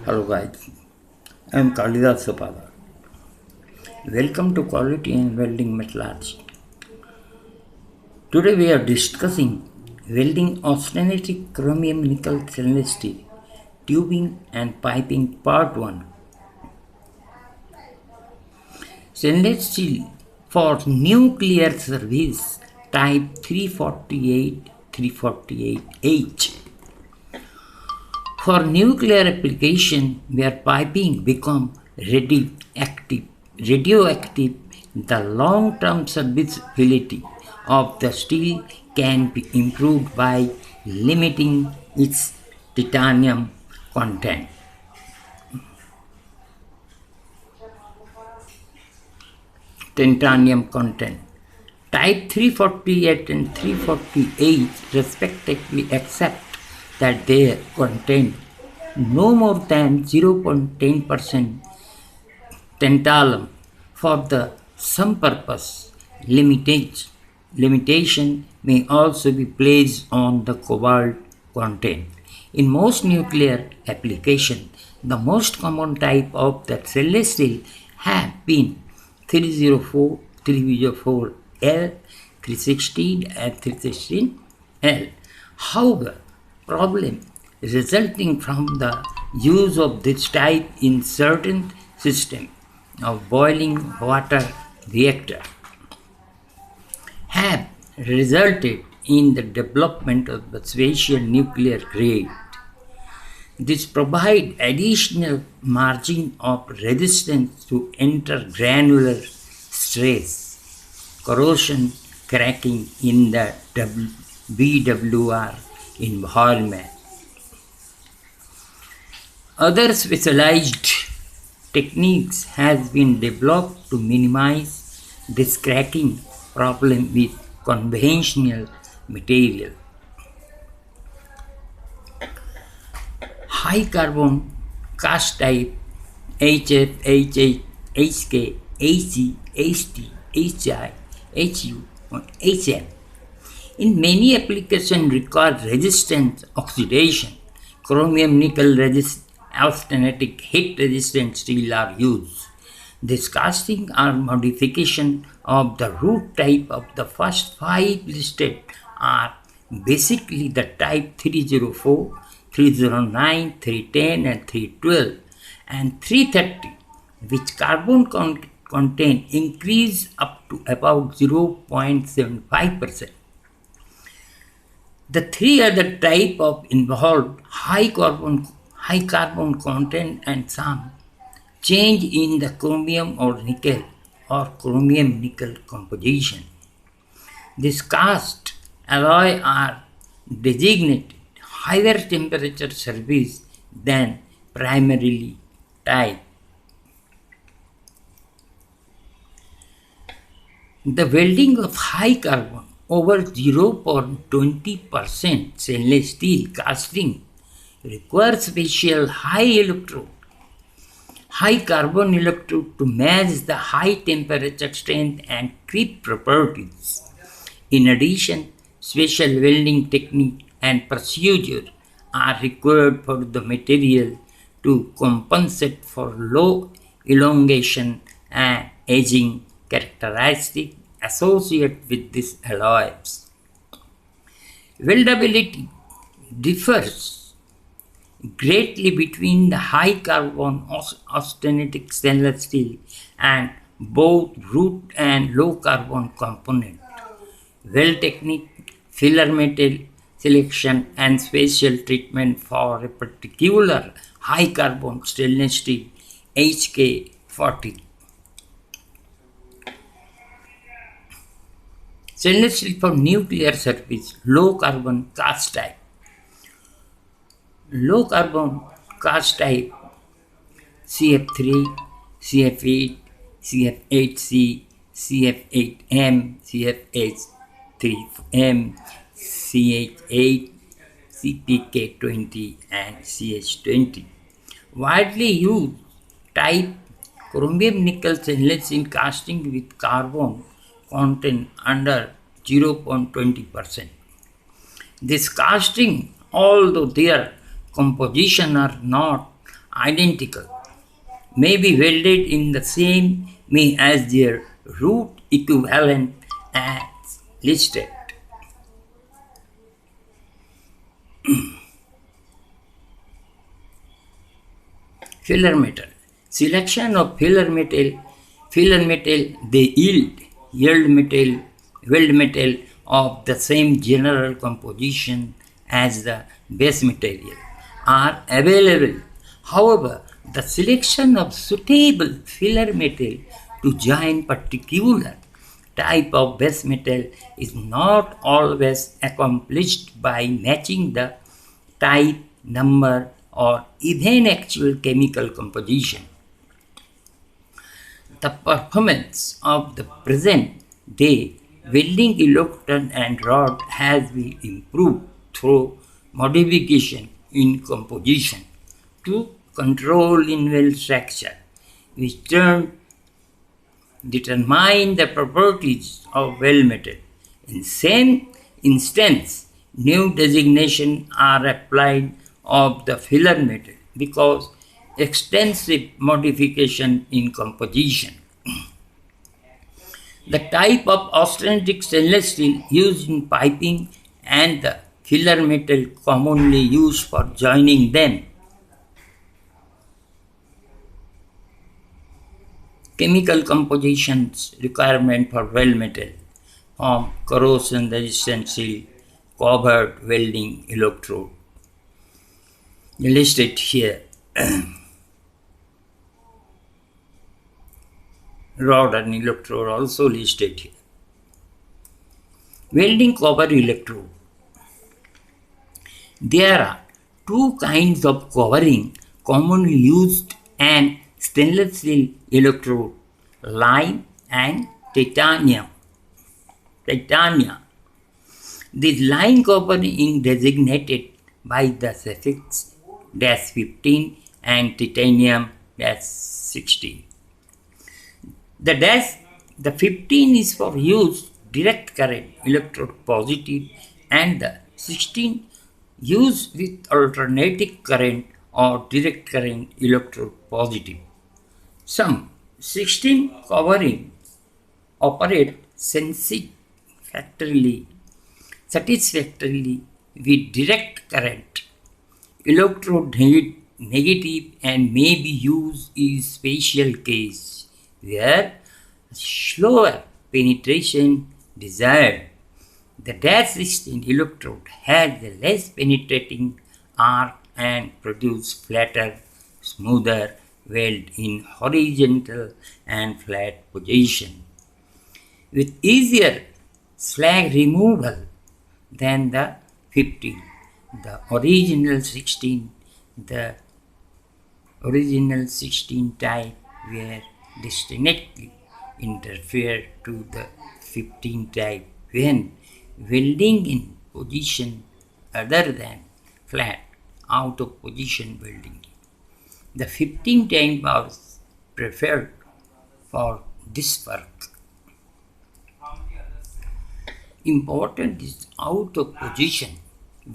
Hello guys, I am Kalidas Sopada. Welcome to Quality and Welding Metallurgy. Today we are discussing welding austenitic chromium nickel stainless steel, tubing and piping part 1. Stainless steel for nuclear service type 348-348H. For nuclear application where piping become radioactive, the long-term serviceability of the steel can be improved by limiting its titanium content. Type 348 and 348 respectively accept that they contain no more than 0.10% tantalum for the some purpose. Limitation may also be placed on the cobalt content. In most nuclear applications, the most common type of the stainless steel have been 304, 304L, 316 and 316L. However, problem resulting from the use of this type in certain systems of boiling water reactor have resulted in the development of the special nuclear grade. This provides additional margin of resistance to intergranular stress, corrosion, cracking in the BWR environment. Other specialized techniques have been developed to minimize this cracking problem with conventional material. High carbon cast type HF, HH, HK, HG, HT, HI, HU, or HM. In many applications require resistance oxidation, chromium nickel austenitic heat resistant steel are used. This casting or modification of the root type of the first 5 listed are basically the type 304, 309, 310 and 312 and 330, which carbon content increase up to about 0.75%. The three other type of involved high carbon content and some change in the chromium or nickel or chromium nickel composition. These cast alloy are designated higher temperature service than primarily type. The welding of high carbon over 0.20% stainless steel casting requires special high carbon electrode to match the high temperature strength and creep properties. In addition, special welding technique and procedure are required for the material to compensate for low elongation and aging characteristics associated with these alloys. Weldability differs greatly between the high carbon austenitic stainless steel and both root and low carbon component. Weld technique, filler metal selection and special treatment for a particular high carbon stainless steel HK40. Stainless steel for nuclear service, low carbon cast type. Low carbon cast type CF3, CF8, CF8C, CF8M, CF8-3M, CH8, CPK20 and CH20. Widely used type chromium nickel stainless steel casting with carbon content under 0.20%. This casting, although their composition identical, may be welded in the same way as their root equivalent as listed. Filler metal. Selection of filler metal they weld metal of the same general composition as the base material are available. However, the selection of suitable filler metal to join particular type of base metal is not always accomplished by matching the type, number, or even actual chemical composition. The performance of the present day welding electrode and rod has been improved through modification in composition to control in weld structure, which determine the properties of weld metal. In same instance, new designations are applied of the filler metal because extensive modification in composition. The type of austenitic stainless steel used in piping and the filler metal commonly used for joining them. Chemical compositions requirement for weld metal from corrosion resistant steel covered welding electrode listed here. Rod and electrode also listed here. Welding copper electrode. There are two kinds of covering commonly used and stainless steel electrode, lime and titanium. This lime covering designated by the suffix -15 and titanium -16. The 15 is for use direct current electrode positive and the 16 use with alternating current or direct current electrode positive. Some 16 covering operate satisfactorily with direct current electrode negative and may be used in special case where slower penetration desired. The -16 electrode has a less penetrating arc and produce flatter, smoother weld in horizontal and flat position with easier slag removal than the 15. The original 16 type were distinctly interfere to the 15 type when welding in position other than flat out of position welding. The 15 type was preferred for this work. Important is out of position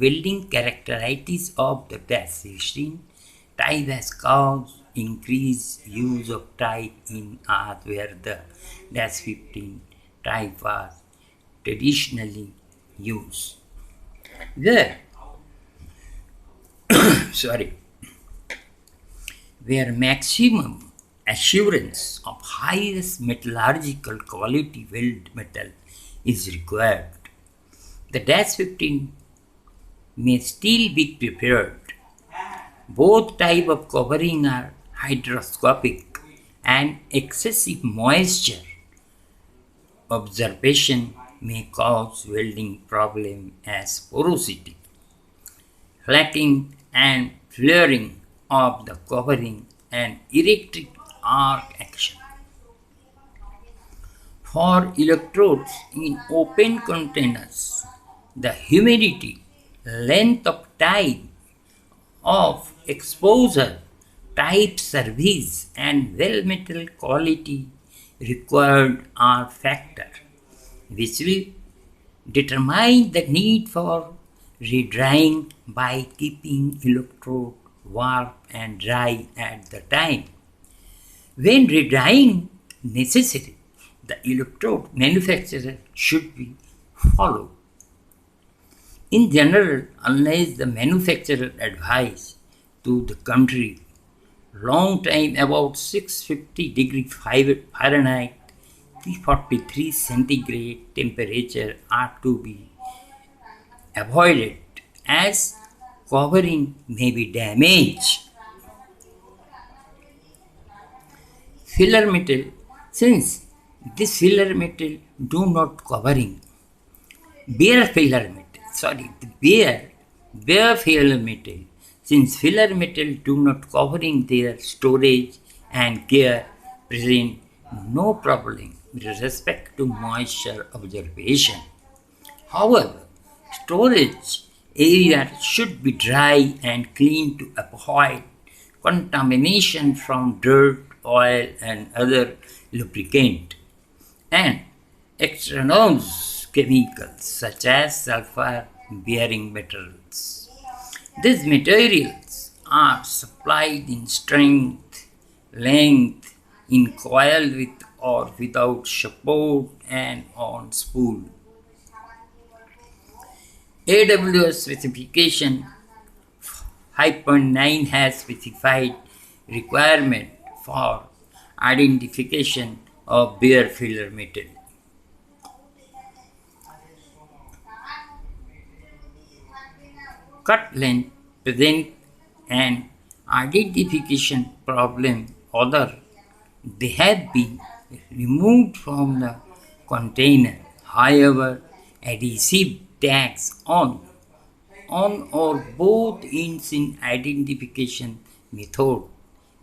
welding characteristics of the -16 type has caused increased use of type in art where the -15 type was traditionally used. There, where maximum assurance of highest metallurgical quality weld metal is required, the -15 may still be prepared. Both types of covering are hygroscopic and excessive moisture observation may cause welding problem as porosity, flaking and flaring of the covering and electric arc action. For electrodes in open containers, the humidity, length of time of exposure, type service and weld metal quality required are factors which will determine the need for redrying by keeping electrode warm and dry at the time. When redrying necessary, the electrode manufacturer should be followed. In general, unless the manufacturer advise to the country long time about 650 degree Fahrenheit 343 centigrade temperature are to be avoided as covering may be damaged. Filler metal, since this filler metal do not covering bare filler metal, bare filler metal, since filler metal do not covering their storage and care present no problem with respect to moisture observation. However, storage area should be dry and clean to avoid contamination from dirt, oil, and other lubricant and extraneous chemicals such as sulfur bearing metals. These materials are supplied in strength, length, in coil with or without support and on spool. AWS specification 5.9 has specified requirement for identification of bare filler metal. Cut length present an identification problem, although they have been removed from the container. However, adhesive tags on or both ends in identification method.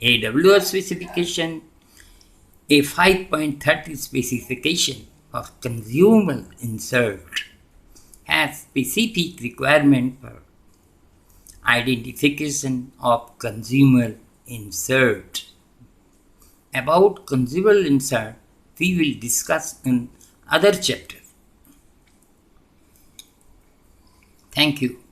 AWS specification a 5.30 specification of consumable insert has specific requirement for identification of consumable insert. About consumable insert, we will discuss in other chapter. Thank you.